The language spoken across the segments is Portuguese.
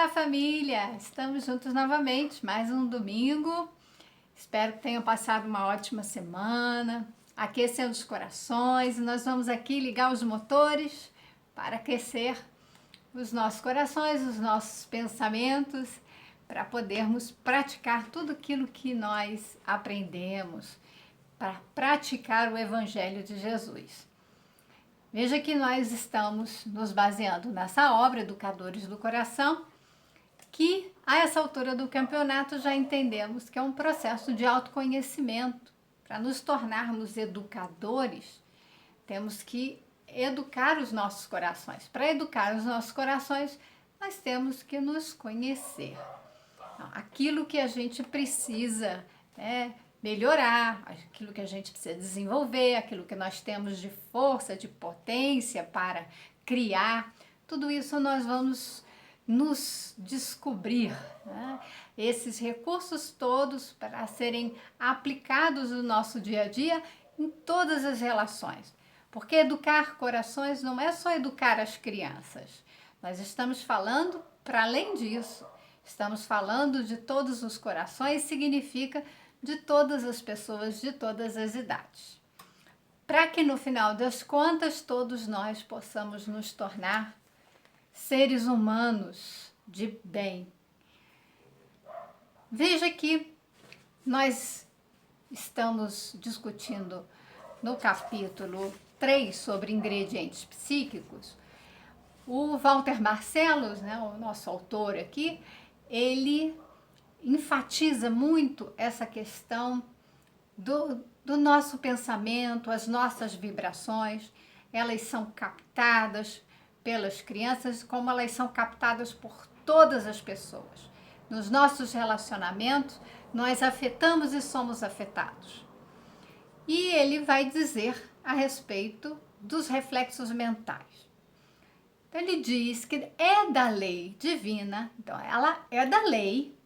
Olá, família! Estamos juntos novamente, mais um domingo. Espero que tenham passado uma ótima semana, aquecendo os corações. E nós vamos aqui ligar os motores para aquecer os nossos corações, os nossos pensamentos, para podermos praticar tudo aquilo que nós aprendemos, para praticar o Evangelho de Jesus. Veja que nós estamos nos baseando nessa obra, Educadores do Coração, que a essa altura do campeonato já entendemos que é um processo de autoconhecimento. Para nos tornarmos educadores, temos que educar os nossos corações. Para educar os nossos corações, nós temos que nos conhecer. Então, aquilo que a gente precisa melhorar, aquilo que a gente precisa desenvolver, aquilo que nós temos de força, de potência para criar, tudo isso nós vamos nos descobrir, né? Esses recursos todos para serem aplicados no nosso dia a dia em todas as relações. Porque educar corações não é só educar as crianças. Nós estamos falando para além disso. Estamos falando de todos os corações, significa de todas as pessoas, de todas as idades. Para que no final das contas todos nós possamos nos tornar seres humanos de bem. Veja que nós estamos discutindo no capítulo 3 sobre ingredientes psíquicos. O Walter Marcelos, o nosso autor aqui, ele enfatiza muito essa questão do nosso pensamento, as nossas vibrações, elas são captadas pelas crianças, como elas são captadas por todas as pessoas. Nos nossos relacionamentos, nós afetamos e somos afetados. E ele vai dizer a respeito dos reflexos mentais. Então, ele diz que é da lei divina, então ela é da lei,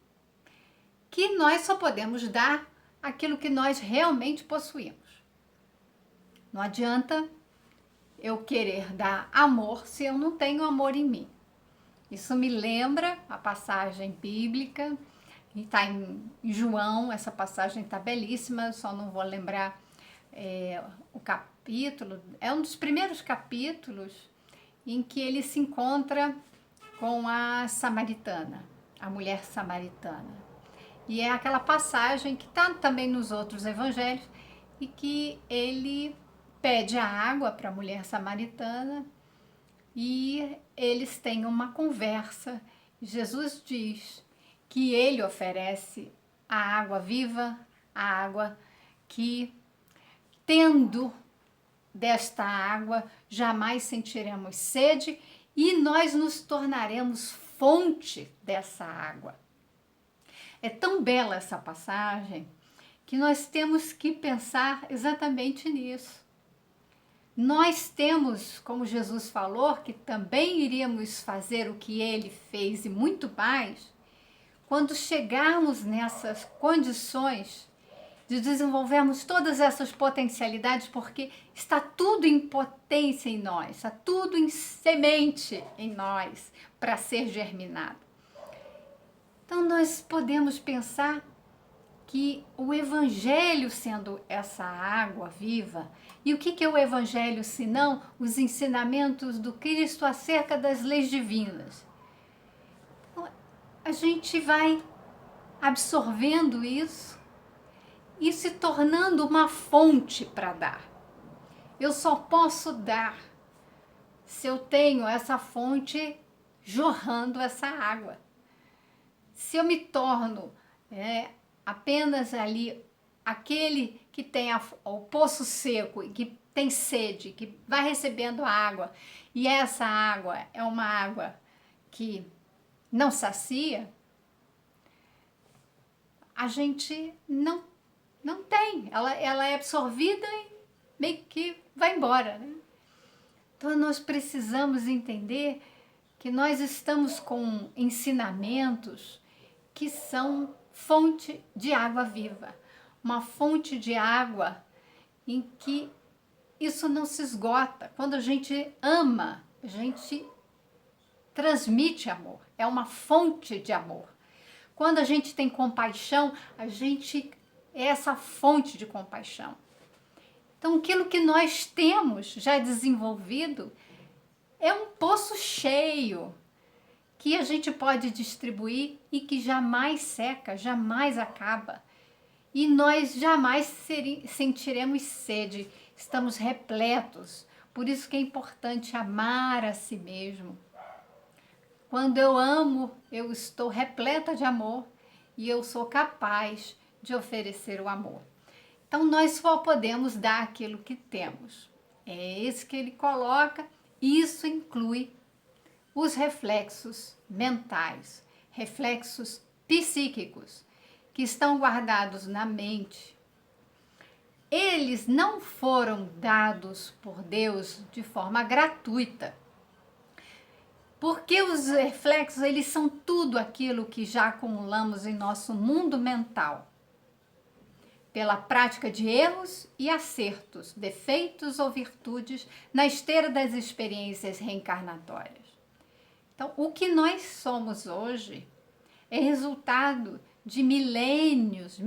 que nós só podemos dar aquilo que nós realmente possuímos. Não adianta eu querer dar amor se eu não tenho amor em mim. Isso me lembra a passagem bíblica, que está em João, essa passagem está belíssima, só não vou lembrar o capítulo. É um dos primeiros capítulos em que ele se encontra com a samaritana, a mulher samaritana. E é aquela passagem que está também nos outros evangelhos e que ele pede a água para a mulher samaritana e eles têm uma conversa. Jesus diz que ele oferece a água viva, a água que, tendo desta água, jamais sentiremos sede e nós nos tornaremos fonte dessa água. É tão bela essa passagem que nós temos que pensar exatamente nisso. Nós temos, como Jesus falou, que também iríamos fazer o que ele fez e muito mais, quando chegarmos nessas condições de desenvolvermos todas essas potencialidades, porque está tudo em potência em nós, está tudo em semente em nós para ser germinado. Então, nós podemos pensar que o Evangelho sendo essa água viva, e o que é o Evangelho senão os ensinamentos do Cristo acerca das leis divinas? Então, a gente vai absorvendo isso e se tornando uma fonte para dar. Eu só posso dar se eu tenho essa fonte jorrando essa água. Se eu me torno apenas ali aquele que tem o poço seco e que tem sede, que vai recebendo água, e essa água é uma água que não sacia, a gente não tem, ela é absorvida e meio que vai embora, né? Então nós precisamos entender que nós estamos com ensinamentos que são fonte de água viva, uma fonte de água em que isso não se esgota. Quando a gente ama, a gente transmite amor, é uma fonte de amor. Quando a gente tem compaixão, a gente é essa fonte de compaixão. Então, aquilo que nós temos já desenvolvido é um poço cheio que a gente pode distribuir e que jamais seca, jamais acaba. E nós jamais sentiremos sede, estamos repletos. Por isso que é importante amar a si mesmo. Quando eu amo, eu estou repleta de amor e eu sou capaz de oferecer o amor. Então, nós só podemos dar aquilo que temos. É esse que ele coloca, e isso inclui os reflexos mentais, reflexos psíquicos, que estão guardados na mente. Eles não foram dados por Deus de forma gratuita, porque os reflexos, eles são tudo aquilo que já acumulamos em nosso mundo mental, pela prática de erros e acertos, defeitos ou virtudes na esteira das experiências reencarnatórias. Então, o que nós somos hoje é resultado de milênios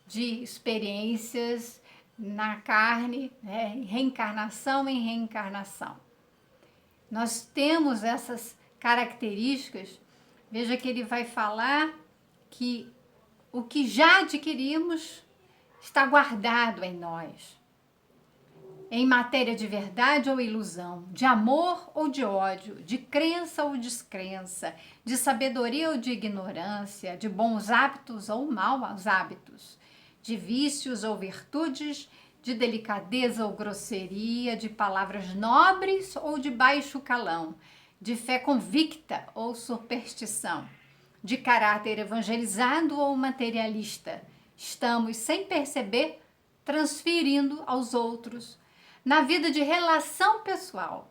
de experiências na carne, né, reencarnação em reencarnação. Nós temos essas características. Veja que ele vai falar que o que já adquirimos está guardado em nós. Em matéria de verdade ou ilusão, de amor ou de ódio, de crença ou descrença, de sabedoria ou de ignorância, de bons hábitos ou maus hábitos, de vícios ou virtudes, de delicadeza ou grosseria, de palavras nobres ou de baixo calão, de fé convicta ou superstição, de caráter evangelizado ou materialista. Estamos, sem perceber, transferindo aos outros, na vida de relação pessoal,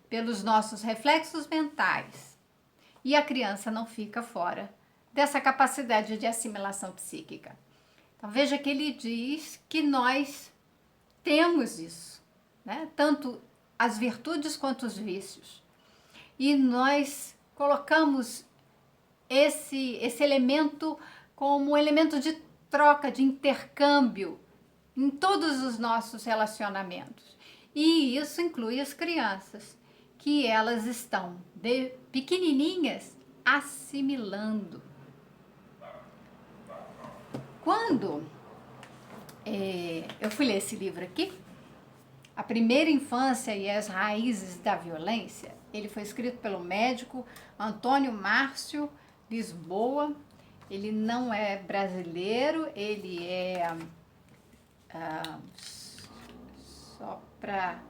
pelos nossos reflexos mentais. E a criança não fica fora dessa capacidade de assimilação psíquica. Então, veja que ele diz que nós temos isso, né? Tanto as virtudes quanto os vícios. E nós colocamos esse elemento como um elemento de troca, de intercâmbio em todos os nossos relacionamentos. E isso inclui as crianças, que elas estão de pequenininhas assimilando. Quando eu fui ler esse livro aqui, A Primeira Infância e as Raízes da Violência, ele foi escrito pelo médico Antônio Márcio Lisboa. Ele não é brasileiro, ele é só para...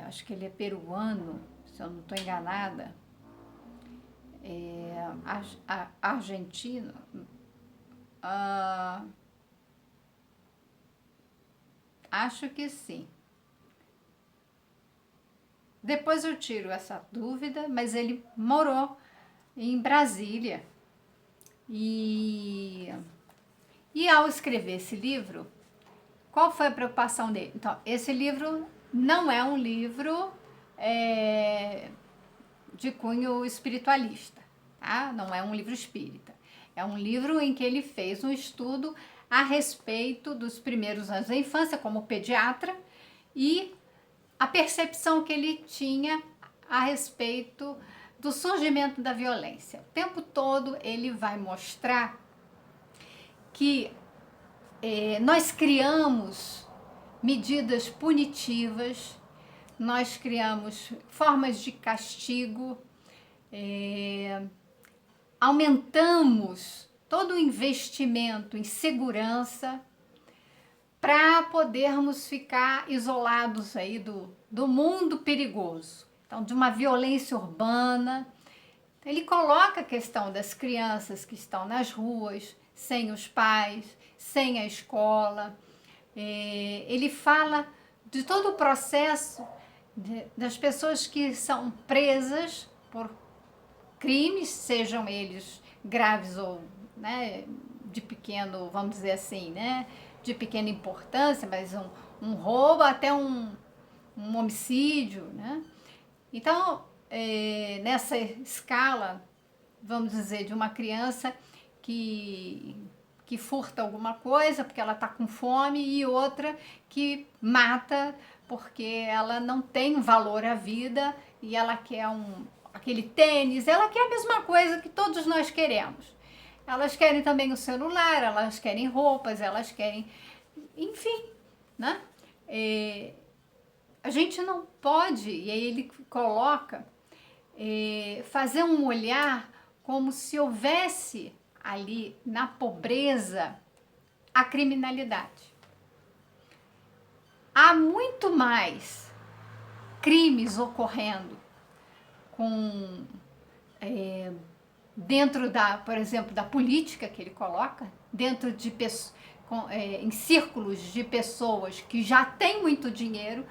acho que ele é peruano, se eu não estou enganada. Argentino. Acho que sim. Depois eu tiro essa dúvida, mas ele morou em Brasília. E ao escrever esse livro, qual foi a preocupação dele? Então, esse livro não é um livro de cunho espiritualista, tá? Não é um livro espírita. É um livro em que ele fez um estudo a respeito dos primeiros anos da infância como pediatra e a percepção que ele tinha a respeito do surgimento da violência. O tempo todo ele vai mostrar que nós criamos medidas punitivas, nós criamos formas de castigo, aumentamos todo o investimento em segurança para podermos ficar isolados aí do mundo perigoso, então de uma violência urbana. Ele coloca a questão das crianças que estão nas ruas, sem os pais, sem a escola. Ele fala de todo o processo das pessoas que são presas por crimes, sejam eles graves ou, né, de pequeno, vamos dizer assim, né, de pequena importância, mas um roubo até um homicídio, né? Então, nessa escala, vamos dizer, de uma criança que furta alguma coisa porque ela está com fome e outra que mata porque ela não tem valor à vida e ela quer aquele tênis, ela quer a mesma coisa que todos nós queremos. Elas querem também o celular, elas querem roupas, elas querem, enfim, né? A gente não pode, e aí ele coloca, fazer um olhar como se houvesse ali na pobreza a criminalidade. Há muito mais crimes ocorrendo com dentro da, por exemplo, da política que ele coloca, dentro de em círculos de pessoas que já têm muito dinheiro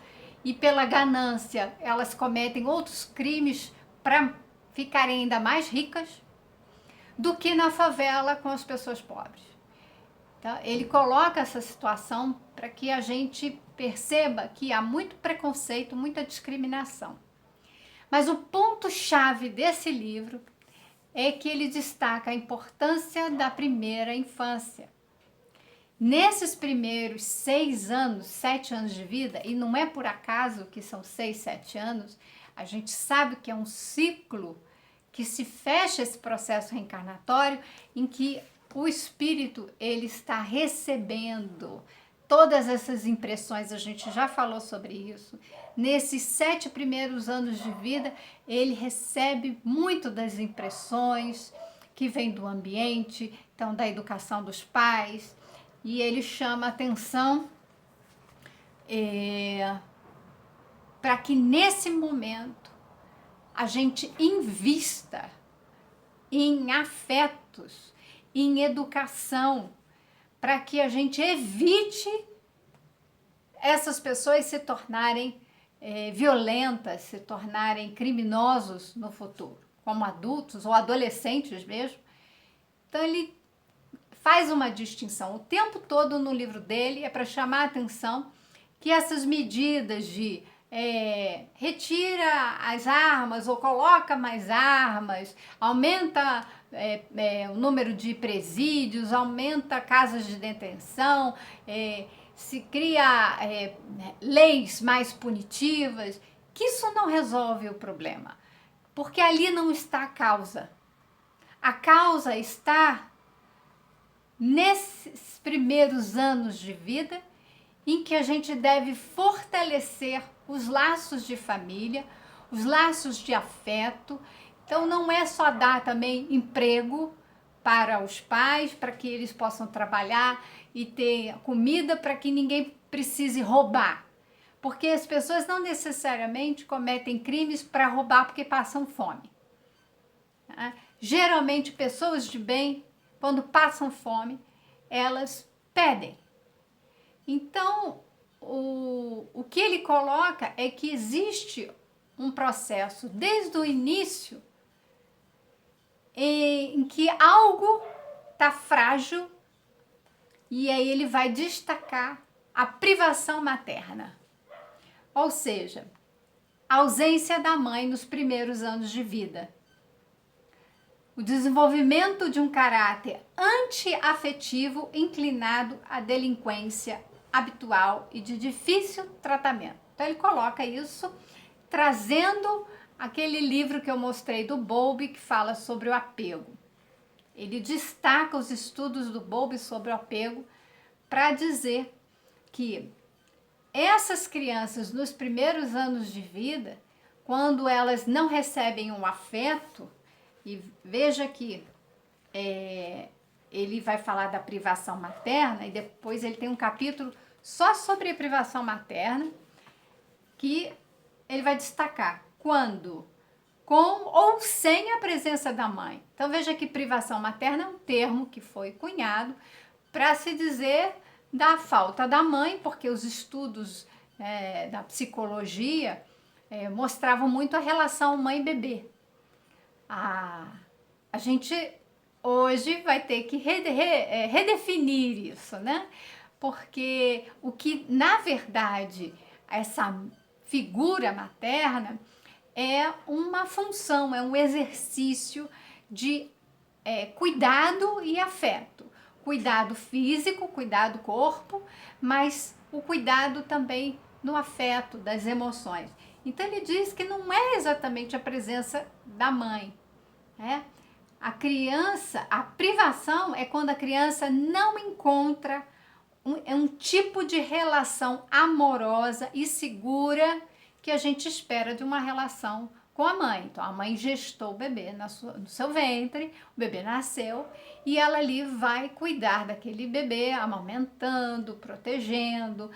e pela ganância elas cometem outros crimes para ficarem ainda mais ricas do que na favela com as pessoas pobres. Tá? Ele coloca essa situação para que a gente perceba que há muito preconceito, muita discriminação. Mas o ponto-chave desse livro é que ele destaca a importância da primeira infância. Nesses primeiros 6 anos, 7 anos de vida, e não é por acaso que são 6, 7 anos, a gente sabe que é um ciclo que se fecha esse processo reencarnatório em que o espírito ele está recebendo todas essas impressões, a gente já falou sobre isso. Nesses 7 primeiros anos de vida, ele recebe muito das impressões que vêm do ambiente, então da educação dos pais, e ele chama atenção para que nesse momento a gente invista em afetos, em educação, para que a gente evite essas pessoas se tornarem violentas, se tornarem criminosos no futuro, como adultos ou adolescentes mesmo. Então ele faz uma distinção o tempo todo no livro dele, é para chamar a atenção que essas medidas de retira as armas ou coloca mais armas, aumenta o número de presídios, aumenta casas de detenção, se cria leis mais punitivas, que isso não resolve o problema, porque ali não está a causa. A causa está nesses primeiros anos de vida em que a gente deve fortalecer os laços de família, os laços de afeto. Então não é só dar também emprego para os pais, para que eles possam trabalhar e ter comida para que ninguém precise roubar. Porque as pessoas não necessariamente cometem crimes para roubar porque passam fome. Tá? Geralmente pessoas de bem, quando passam fome, elas pedem. Então, o que ele coloca é que existe um processo desde o início em que algo está frágil e aí ele vai destacar a privação materna. Ou seja, a ausência da mãe nos primeiros anos de vida. O desenvolvimento de um caráter antiafetivo inclinado à delinquência habitual e de difícil tratamento. Então ele coloca isso trazendo aquele livro que eu mostrei do Bowlby que fala sobre o apego. Ele destaca os estudos do Bowlby sobre o apego para dizer que essas crianças nos primeiros anos de vida, quando elas não recebem um afeto, e veja que ele vai falar da privação materna e depois ele tem um capítulo só sobre a privação materna, que ele vai destacar quando, com ou sem a presença da mãe. Então veja que privação materna é um termo que foi cunhado para se dizer da falta da mãe, porque os estudos da psicologia mostravam muito a relação mãe-bebê. A gente hoje vai ter que redefinir isso, né? Porque o que, na verdade, essa figura materna é uma função, é um exercício de cuidado e afeto. Cuidado físico, cuidado do corpo, mas o cuidado também no afeto, das emoções. Então ele diz que não é exatamente a presença da mãe, né? A criança, a privação é quando a criança não encontra um tipo de relação amorosa e segura que a gente espera de uma relação com a mãe. Então, a mãe gestou o bebê no seu ventre, o bebê nasceu e ela ali vai cuidar daquele bebê, amamentando, protegendo,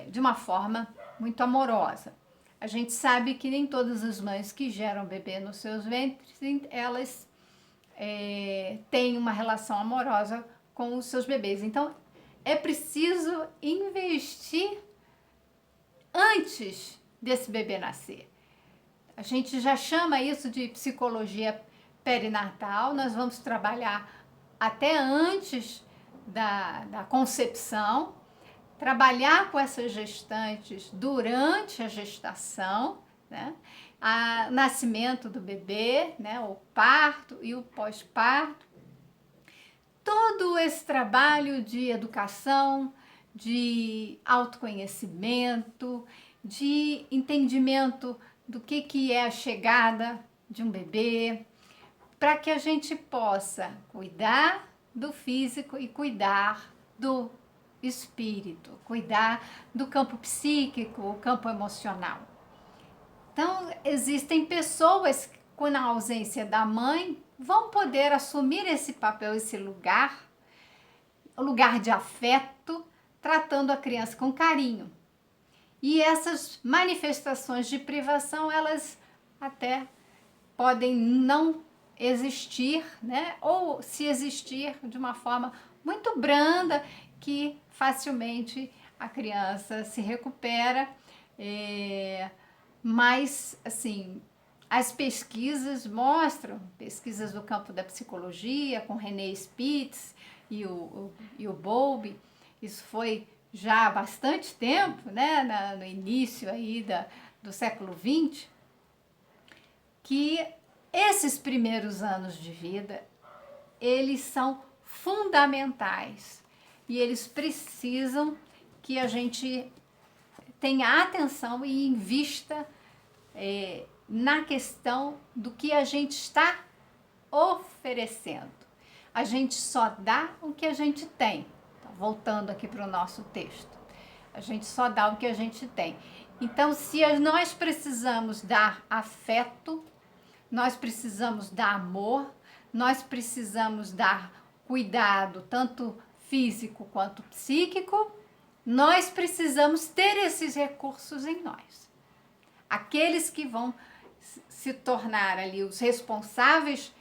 de uma forma muito amorosa. A gente sabe que nem todas as mães que geram bebê nos seus ventres, elas têm uma relação amorosa com os seus bebês. Então, é preciso investir antes desse bebê nascer. A gente já chama isso de psicologia perinatal. Nós vamos trabalhar até antes da concepção, trabalhar com essas gestantes durante a gestação, né? O nascimento do bebê, né? O parto e o pós-parto. Todo esse trabalho de educação, de autoconhecimento, de entendimento do que é a chegada de um bebê, para que a gente possa cuidar do físico e cuidar do espírito, cuidar do campo psíquico, o campo emocional. Então, existem pessoas que, com a ausência da mãe, vão poder assumir esse papel, esse lugar, o lugar de afeto, tratando a criança com carinho. E essas manifestações de privação, elas até podem não existir, né? Ou se existir de uma forma muito branda, que facilmente a criança se recupera. Mas, assim, as pesquisas mostram, pesquisas do campo da psicologia, com René Spitz e o Bowlby, isso foi já há bastante tempo, né, no início aí do século XX, que esses primeiros anos de vida, eles são fundamentais e eles precisam que a gente tenha atenção e invista na questão do que a gente está oferecendo. A gente só dá o que a gente tem. Então, voltando aqui para o nosso texto. A gente só dá o que a gente tem. Então, se nós precisamos dar afeto, nós precisamos dar amor, nós precisamos dar cuidado, tanto físico quanto psíquico, nós precisamos ter esses recursos em nós. Aqueles que vão se tornar ali os responsáveis,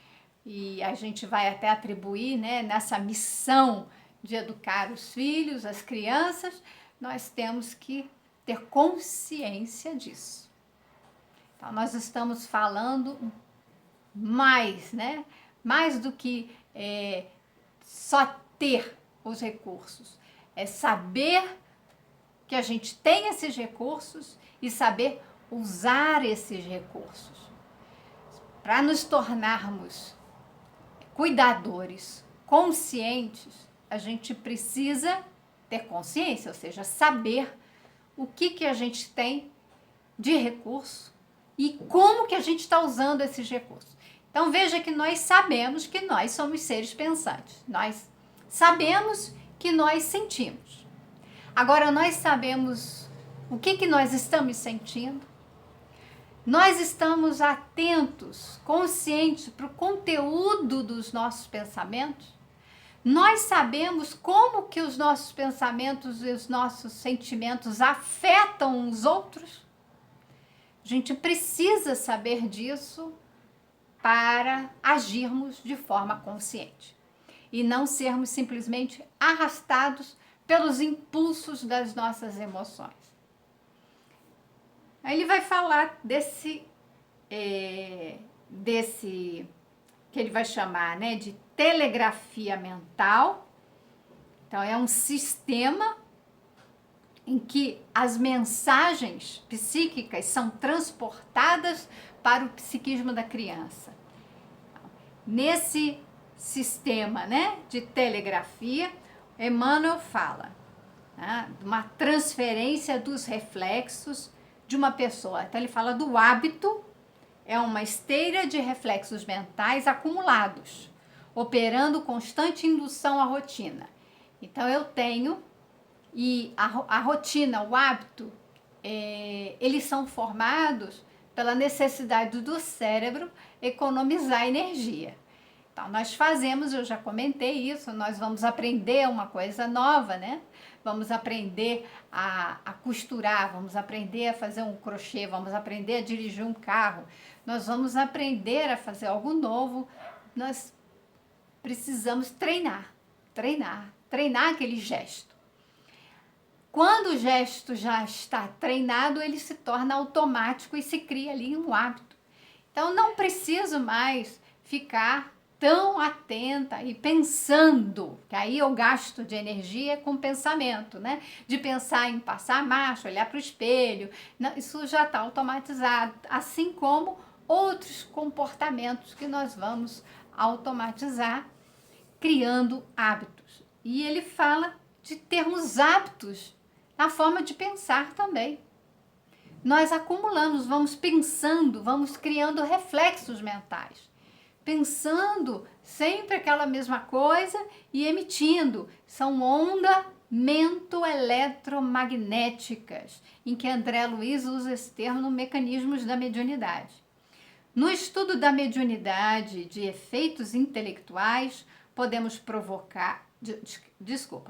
e a gente vai até atribuir, né, nessa missão de educar os filhos, as crianças, nós temos que ter consciência disso. Então, nós estamos falando mais, né? Mais do que só ter os recursos. É saber que a gente tem esses recursos e saber usar esses recursos. Para nos tornarmos cuidadores, conscientes, a gente precisa ter consciência, ou seja, saber o que a gente tem de recurso e como que a gente está usando esses recursos. Então veja que nós sabemos que nós somos seres pensantes, nós sabemos que nós sentimos. Agora nós sabemos o que nós estamos sentindo, nós estamos atentos, conscientes para o conteúdo dos nossos pensamentos, nós sabemos como que os nossos pensamentos e os nossos sentimentos afetam os outros. A gente precisa saber disso para agirmos de forma consciente e não sermos simplesmente arrastados pelos impulsos das nossas emoções. Aí ele vai falar desse que ele vai chamar, né, de telegrafia mental. Então, é um sistema em que as mensagens psíquicas são transportadas para o psiquismo da criança. Nesse sistema, né, de telegrafia, Emmanuel fala, né, de uma transferência dos reflexos de uma pessoa. Então ele fala do hábito, é uma esteira de reflexos mentais acumulados, operando constante indução à rotina. Então eu tenho, e a rotina, o hábito, eles são formados pela necessidade do cérebro economizar energia. Então, nós fazemos, eu já comentei isso, nós vamos aprender uma coisa nova, né? Vamos aprender a costurar, vamos aprender a fazer um crochê, vamos aprender a dirigir um carro, nós vamos aprender a fazer algo novo, nós precisamos treinar aquele gesto. Quando o gesto já está treinado, ele se torna automático e se cria ali um hábito. Então, não preciso mais ficar tão atenta e pensando, que aí eu gasto de energia com pensamento, né? De pensar em passar a marcha, olhar para o espelho, não, isso já está automatizado, assim como outros comportamentos que nós vamos automatizar, criando hábitos. E ele fala de termos hábitos na forma de pensar também. Nós acumulamos, vamos pensando, vamos criando reflexos mentais. Pensando sempre aquela mesma coisa e emitindo. São ondas mento-eletromagnéticas, em que André Luiz usa esse termo no Mecanismos da Mediunidade. No estudo da mediunidade de efeitos intelectuais, podemos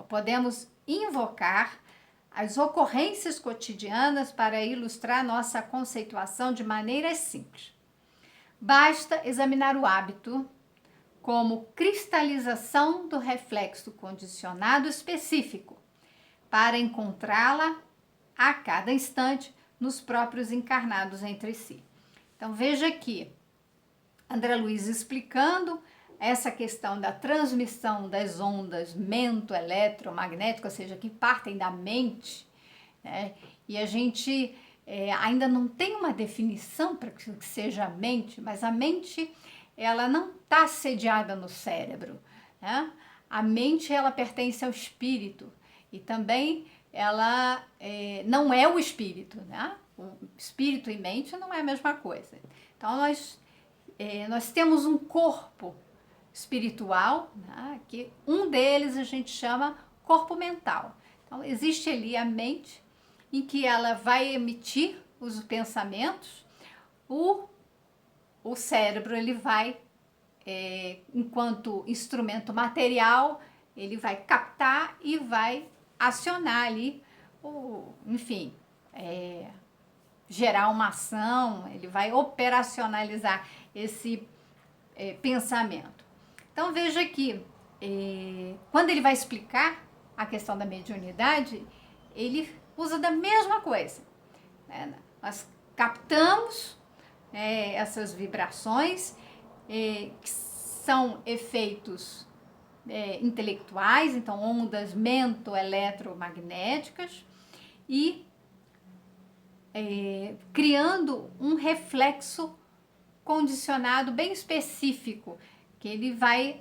podemos invocar as ocorrências cotidianas para ilustrar nossa conceituação de maneira simples. Basta examinar o hábito como cristalização do reflexo condicionado específico para encontrá-la a cada instante nos próprios encarnados entre si. Então veja aqui, André Luiz explicando essa questão da transmissão das ondas mento-eletromagnéticas, ou seja, que partem da mente, né? E a gente ainda não tem uma definição para que seja a mente, mas a mente, ela não está sediada no cérebro, né? A mente, ela pertence ao espírito e também ela não é o espírito, né? O espírito e mente não é a mesma coisa. Então, nós temos um corpo espiritual, né, que um deles a gente chama corpo mental. Então, existe ali a mente, em que ela vai emitir os pensamentos, o cérebro, ele vai, enquanto instrumento material, ele vai captar e vai acionar ali, enfim, gerar uma ação, ele vai operacionalizar esse pensamento. Então veja que quando ele vai explicar a questão da mediunidade, ele usa da mesma coisa, né? Nós captamos essas vibrações que são efeitos intelectuais, então ondas mento-eletromagnéticas, e criando um reflexo condicionado bem específico, que ele vai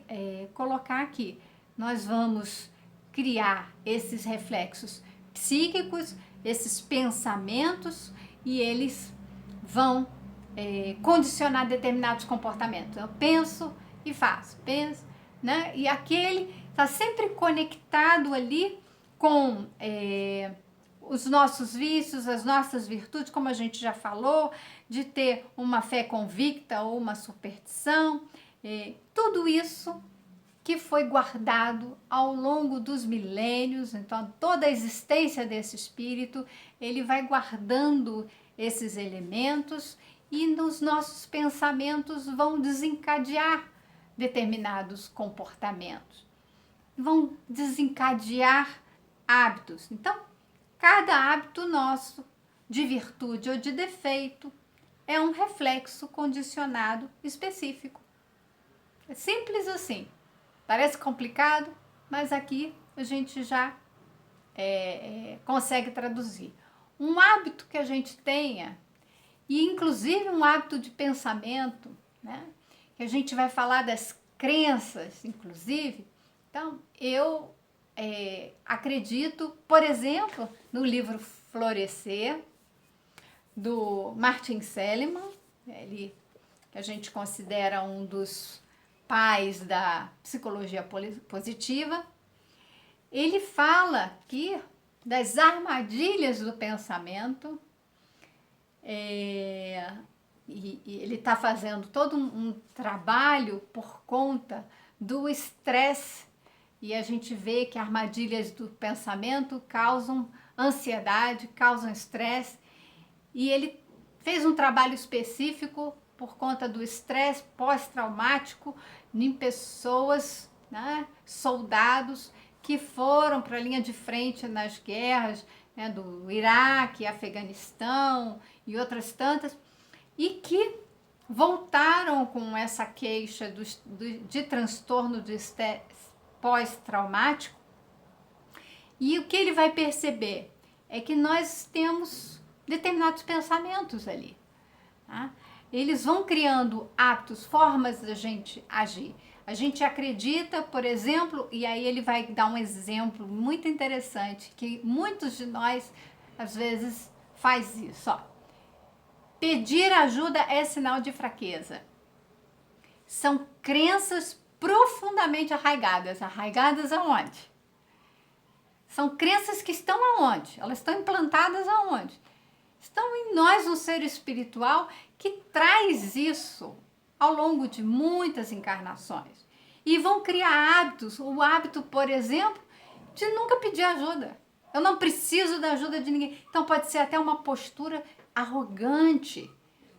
colocar aqui. Nós vamos criar esses reflexos psíquicos, esses pensamentos, e eles vão condicionar determinados comportamentos. Eu penso e faço, penso, né? E aquele está sempre conectado ali com os nossos vícios, as nossas virtudes, como a gente já falou, de ter uma fé convicta ou uma superstição, tudo isso que foi guardado ao longo dos milênios. Então, toda a existência desse espírito, ele vai guardando esses elementos e nos nossos pensamentos vão desencadear determinados comportamentos, vão desencadear hábitos. Então, cada hábito nosso, de virtude ou de defeito, é um reflexo condicionado específico. É simples assim. Parece complicado, mas aqui a gente já consegue traduzir. Um hábito que a gente tenha, e inclusive um hábito de pensamento, né? Que a gente vai falar das crenças, inclusive. Então, eu acredito, por exemplo, no livro Florescer, do Martin Seligman, ele, que a gente considera um dos pais da psicologia positiva. Ele fala aqui das armadilhas do pensamento, e ele está fazendo todo um trabalho por conta do estresse, e a gente vê que armadilhas do pensamento causam ansiedade, causam estresse, e ele fez um trabalho específico por conta do estresse pós-traumático em pessoas, né, soldados que foram para a linha de frente nas guerras, né, do Iraque, Afeganistão e outras tantas, e que voltaram com essa queixa de transtorno de estresse pós-traumático. E o que ele vai perceber é que nós temos determinados pensamentos ali, tá? Eles vão criando hábitos, formas da gente agir. A gente acredita, por exemplo, e aí ele vai dar um exemplo muito interessante, que muitos de nós, às vezes, faz isso, ó. Pedir ajuda é sinal de fraqueza. São crenças profundamente arraigadas. Arraigadas aonde? São crenças que estão aonde? Elas estão implantadas aonde? Estão em nós, um ser espiritual que traz isso ao longo de muitas encarnações. E vão criar hábitos. O hábito, por exemplo, de nunca pedir ajuda. Eu não preciso da ajuda de ninguém. Então pode ser até uma postura arrogante,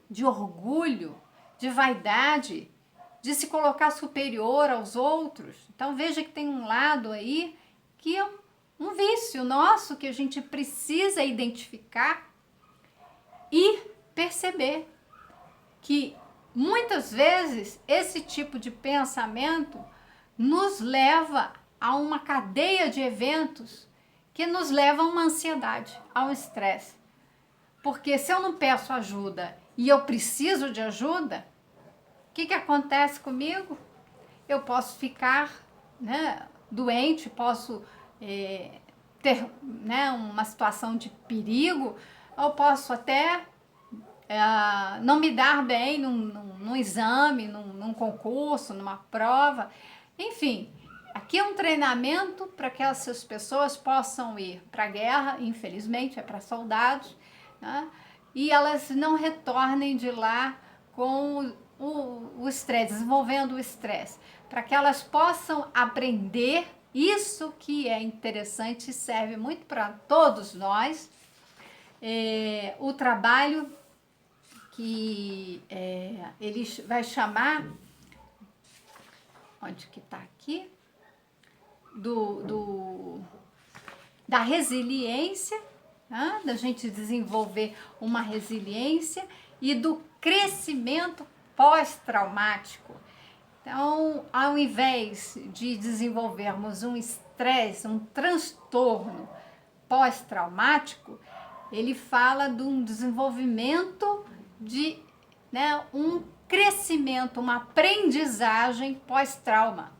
de orgulho, de vaidade, de se colocar superior aos outros. Então veja que tem um lado aí que é um vício nosso que a gente precisa identificar e perceber que muitas vezes esse tipo de pensamento nos leva a uma cadeia de eventos que nos levam a uma ansiedade, a um estresse. Porque se eu não peço ajuda e eu preciso de ajuda, o que acontece comigo? Eu posso ficar, né, doente, posso ter, né, uma situação de perigo, eu posso até não me dar bem num exame, num concurso, numa prova. Enfim, aqui é um treinamento para que essas pessoas possam ir para a guerra, infelizmente é para soldados, né? E elas não retornem de lá com o estresse, desenvolvendo o estresse, para que elas possam aprender isso que é interessante e serve muito para todos nós, o trabalho que ele vai chamar, onde que está aqui, da resiliência, né? Da gente desenvolver uma resiliência e do crescimento pós-traumático. Então, ao invés de desenvolvermos um estresse, um transtorno pós-traumático, ele fala de um desenvolvimento de, né, um crescimento, uma aprendizagem pós-trauma.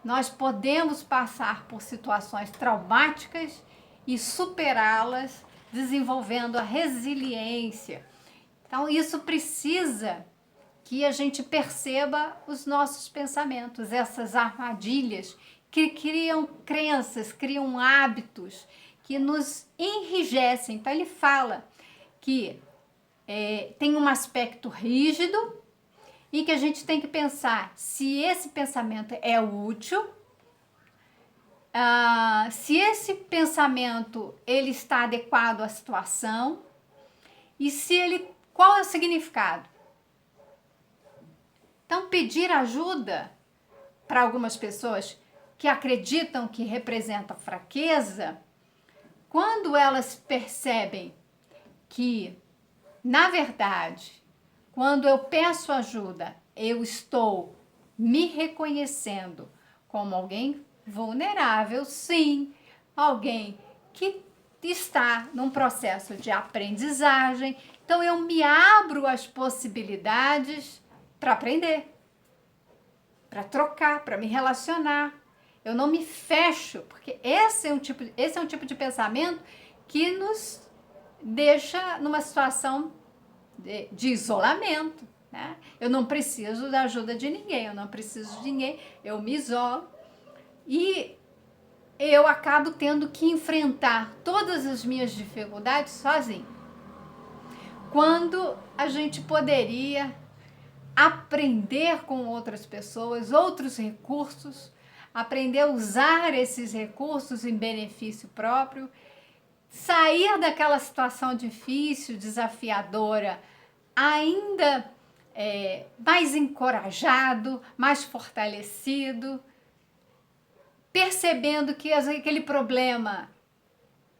Nós podemos passar por situações traumáticas e superá-las, desenvolvendo a resiliência. Então, isso precisa que a gente perceba os nossos pensamentos, essas armadilhas que criam crenças, criam hábitos que nos enrijecem. Então, ele fala que tem um aspecto rígido e que a gente tem que pensar se esse pensamento é útil, se esse pensamento ele está adequado à situação e qual é o significado. Então, pedir ajuda para algumas pessoas que acreditam que representa fraqueza, quando elas percebem que, na verdade, quando eu peço ajuda, eu estou me reconhecendo como alguém vulnerável, sim, alguém que está num processo de aprendizagem. Então eu me abro às possibilidades para aprender, para trocar, para me relacionar. Eu não me fecho, porque esse é um tipo de pensamento que nos deixa numa situação de isolamento, né? Eu não preciso da ajuda de ninguém, eu não preciso de ninguém, eu me isolo e eu acabo tendo que enfrentar todas as minhas dificuldades sozinho. Quando a gente poderia aprender com outras pessoas, outros recursos, aprender a usar esses recursos em benefício próprio, sair daquela situação difícil, desafiadora, ainda mais encorajado, mais fortalecido, percebendo que aquele problema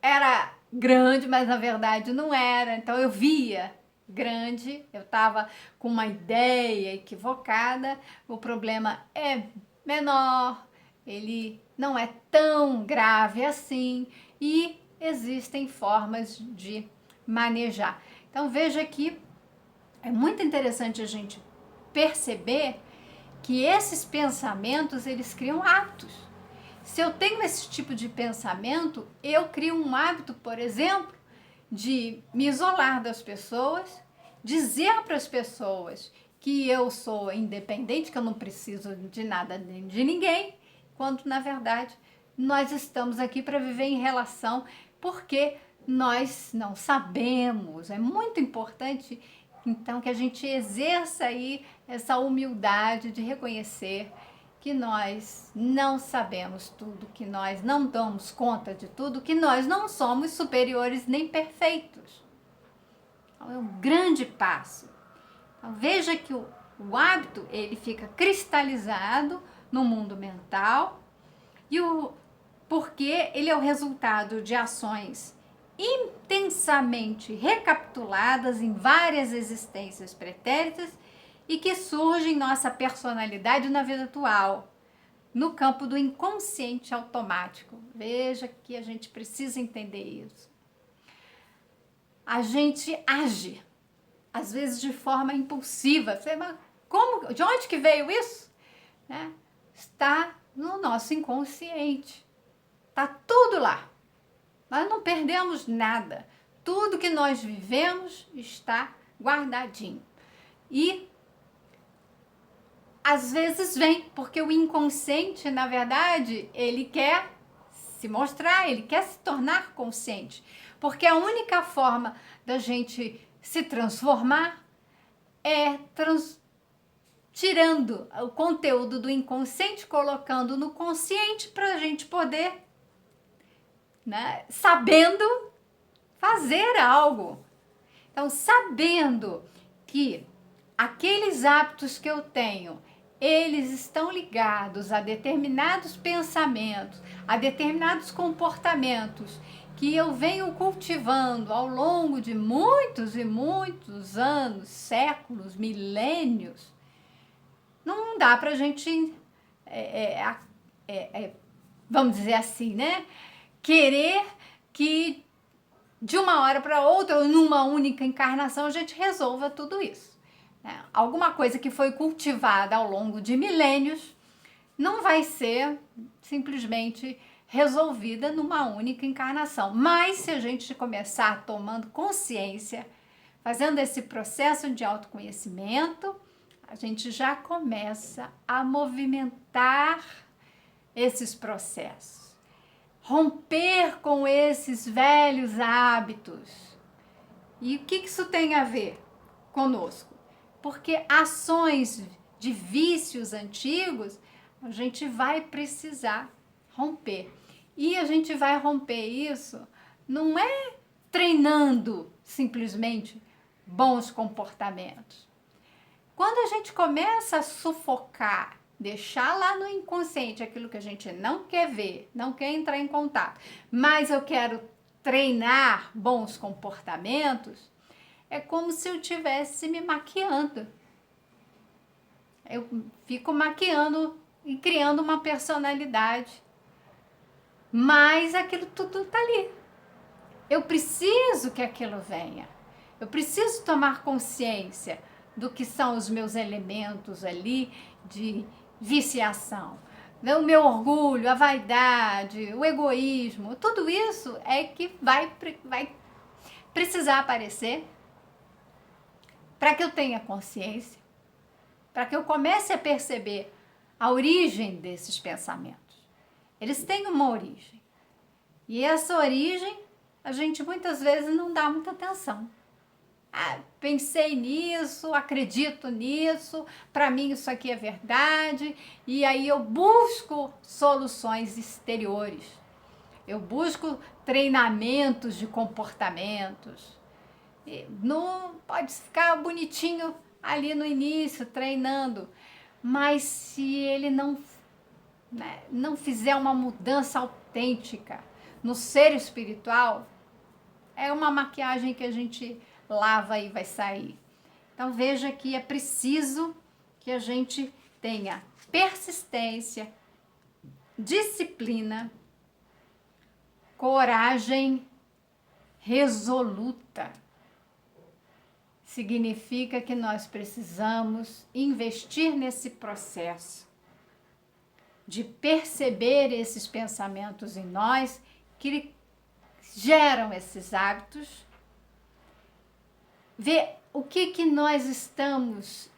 era grande, mas na verdade não era. Então eu via grande, eu estava com uma ideia equivocada, o problema é menor, ele não é tão grave assim e existem formas de manejar. Então veja que é muito interessante a gente perceber que esses pensamentos, eles criam hábitos. Se eu tenho esse tipo de pensamento, eu crio um hábito, por exemplo, de me isolar das pessoas, dizer para as pessoas que eu sou independente, que eu não preciso de nada nem de ninguém, quando na verdade nós estamos aqui para viver em relação, porque nós não sabemos. É muito importante então que a gente exerça aí essa humildade de reconhecer que nós não sabemos tudo, que nós não damos conta de tudo, que nós não somos superiores nem perfeitos. Então, é um grande passo. Então, veja que o hábito, ele fica cristalizado no mundo mental porque ele é o resultado de ações intensamente recapituladas em várias existências pretéritas e que surgem em nossa personalidade na vida atual, no campo do inconsciente automático. Veja que a gente precisa entender isso. A gente age, às vezes de forma impulsiva. Você, mas como, de onde que veio isso? Né? Está no nosso inconsciente. Está tudo lá. Nós não perdemos nada. Tudo que nós vivemos está guardadinho. E às vezes vem, porque o inconsciente, na verdade, ele quer se mostrar, ele quer se tornar consciente. Porque a única forma da gente se transformar é tirando o conteúdo do inconsciente, colocando no consciente para a gente poder, né, sabendo fazer algo. Então, sabendo que aqueles hábitos que eu tenho, eles estão ligados a determinados pensamentos, a determinados comportamentos que eu venho cultivando ao longo de muitos e muitos anos, séculos, milênios, não dá para a gente, vamos dizer assim, né? Querer que de uma hora para outra, ou numa única encarnação, a gente resolva tudo isso. Né? Alguma coisa que foi cultivada ao longo de milênios não vai ser simplesmente resolvida numa única encarnação. Mas se a gente começar tomando consciência, fazendo esse processo de autoconhecimento, a gente já começa a movimentar esses processos. Romper com esses velhos hábitos. E o que isso tem a ver conosco? Porque ações de vícios antigos a gente vai precisar romper. E a gente vai romper isso não é treinando simplesmente bons comportamentos. Quando a gente começa a sufocar, deixar lá no inconsciente aquilo que a gente não quer ver, não quer entrar em contato, mas eu quero treinar bons comportamentos, é como se eu estivesse me maquiando. Eu fico maquiando e criando uma personalidade. Mas aquilo tudo tá ali. Eu preciso que aquilo venha. Eu preciso tomar consciência do que são os meus elementos ali de viciação. O meu orgulho, a vaidade, o egoísmo, tudo isso é que vai precisar aparecer para que eu tenha consciência, para que eu comece a perceber a origem desses pensamentos. Eles têm uma origem. E essa origem, a gente muitas vezes não dá muita atenção. Pensei nisso, acredito nisso, para mim isso aqui é verdade, e aí eu busco soluções exteriores. Eu busco treinamentos de comportamentos. Não pode ficar bonitinho ali no início, treinando, mas se ele não fizer uma mudança autêntica no ser espiritual, é uma maquiagem que a gente lava e vai sair. Então veja que é preciso que a gente tenha persistência, disciplina, coragem resoluta. Significa que nós precisamos investir nesse processo de perceber esses pensamentos em nós que geram esses hábitos, ver o que nós estamos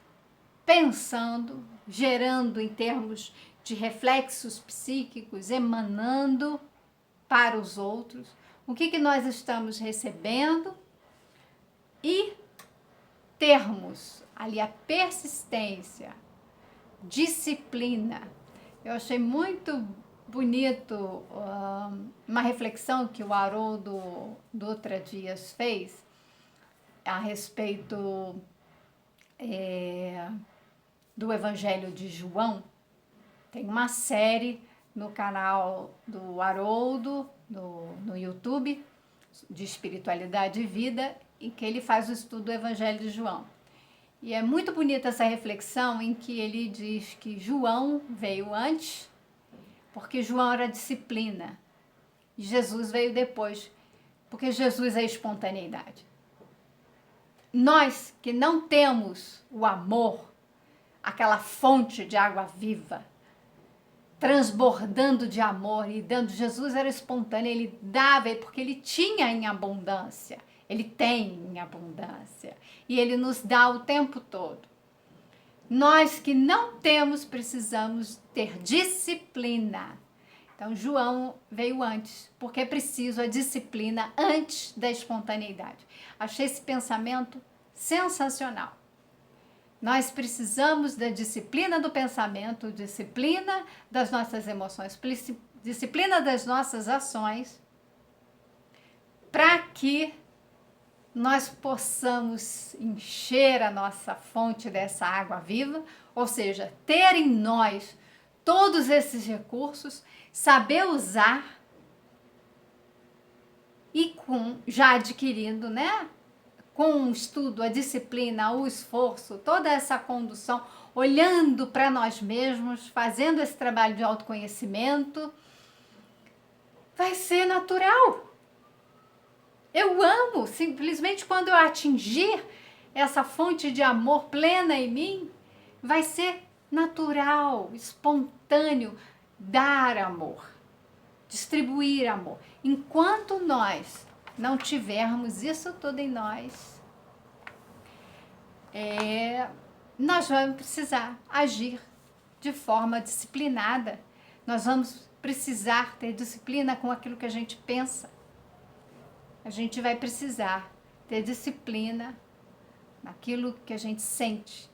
pensando, gerando em termos de reflexos psíquicos, emanando para os outros, o que nós estamos recebendo e termos ali a persistência, disciplina. Eu achei muito bonito uma reflexão que o Haroldo Dutra Dias fez a respeito do Evangelho de João. Tem uma série no canal do Haroldo, no YouTube, de Espiritualidade e Vida, em que ele faz o estudo do Evangelho de João. E é muito bonita essa reflexão em que ele diz que João veio antes, porque João era disciplina, e Jesus veio depois, porque Jesus é espontaneidade. Nós que não temos o amor, aquela fonte de água viva, transbordando de amor e dando, Jesus era espontâneo, ele dava porque ele tinha em abundância, ele tem em abundância e ele nos dá o tempo todo. Nós que não temos, precisamos ter disciplina. Então, João veio antes, porque é preciso a disciplina antes da espontaneidade. Achei esse pensamento sensacional. Nós precisamos da disciplina do pensamento, disciplina das nossas emoções, disciplina das nossas ações, para que nós possamos encher a nossa fonte dessa água viva, ou seja, ter em nós todos esses recursos, saber usar e já adquirindo, né? Com o estudo, a disciplina, o esforço, toda essa condução, olhando para nós mesmos, fazendo esse trabalho de autoconhecimento, vai ser natural. Eu amo, simplesmente quando eu atingir essa fonte de amor plena em mim, vai ser natural, espontâneo, dar amor, distribuir amor. Enquanto nós não tivermos isso tudo em nós, nós vamos precisar agir de forma disciplinada. Nós vamos precisar ter disciplina com aquilo que a gente pensa. A gente vai precisar ter disciplina naquilo que a gente sente.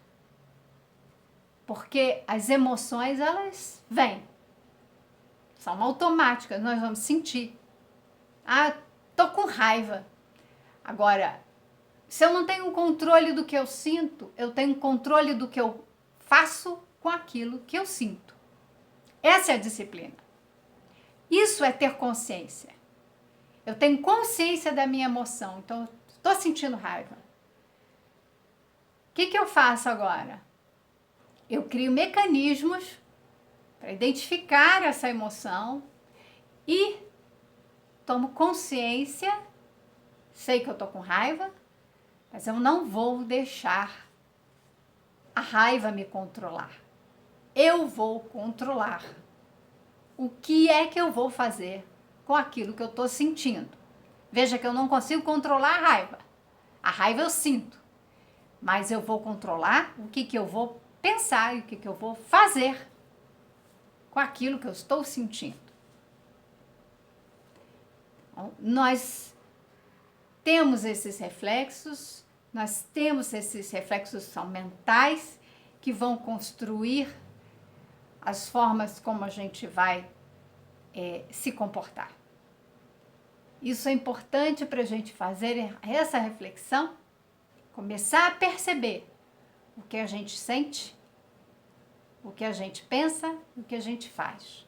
Porque as emoções, elas vêm. São automáticas, nós vamos sentir. Tô com raiva. Agora, se eu não tenho controle do que eu sinto, eu tenho controle do que eu faço com aquilo que eu sinto. Essa é a disciplina. Isso é ter consciência. Eu tenho consciência da minha emoção, então estou sentindo raiva. O que eu faço agora? Eu crio mecanismos para identificar essa emoção e tomo consciência sei que eu tô com raiva, mas eu não vou deixar a raiva me controlar. Eu vou controlar o que é que eu vou fazer com aquilo que eu tô sentindo. Veja que eu não consigo controlar a raiva. A raiva eu sinto, mas eu vou controlar o que eu vou pensar e o que eu vou fazer com aquilo que eu estou sentindo. Então, nós temos esses reflexos são mentais que vão construir as formas como a gente vai se comportar. Isso é importante para a gente fazer essa reflexão, começar a perceber o que a gente sente, o que a gente pensa, o que a gente faz.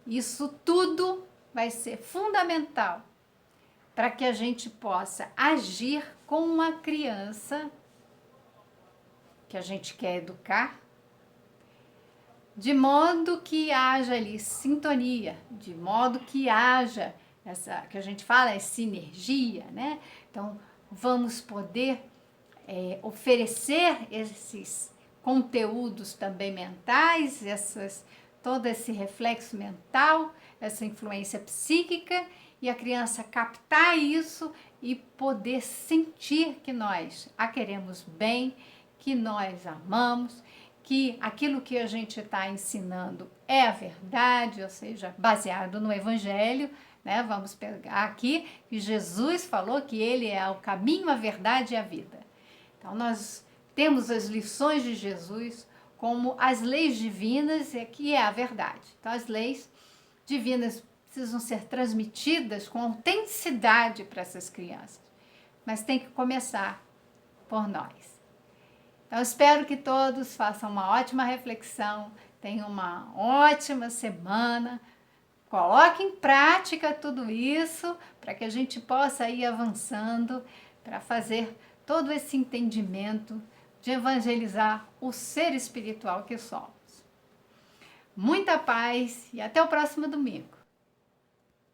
Isso tudo vai ser fundamental para que a gente possa agir com uma criança que a gente quer educar, de modo que haja ali sintonia, de modo que haja essa que a gente fala é sinergia, né? Então, vamos poder oferecer esses conteúdos também mentais, todo esse reflexo mental, essa influência psíquica, e a criança captar isso e poder sentir que nós a queremos bem, que nós amamos, que aquilo que a gente está ensinando é a verdade, ou seja, baseado no Evangelho, né? Vamos pegar aqui que Jesus falou que ele é o caminho, a verdade e a vida. Então, nós temos as lições de Jesus como as leis divinas, e que é a verdade. Então, as leis divinas precisam ser transmitidas com autenticidade para essas crianças, mas tem que começar por nós. Então, espero que todos façam uma ótima reflexão, tenham uma ótima semana, coloque em prática tudo isso para que a gente possa ir avançando para fazer todo esse entendimento de evangelizar o ser espiritual que somos. Muita paz e até o próximo domingo.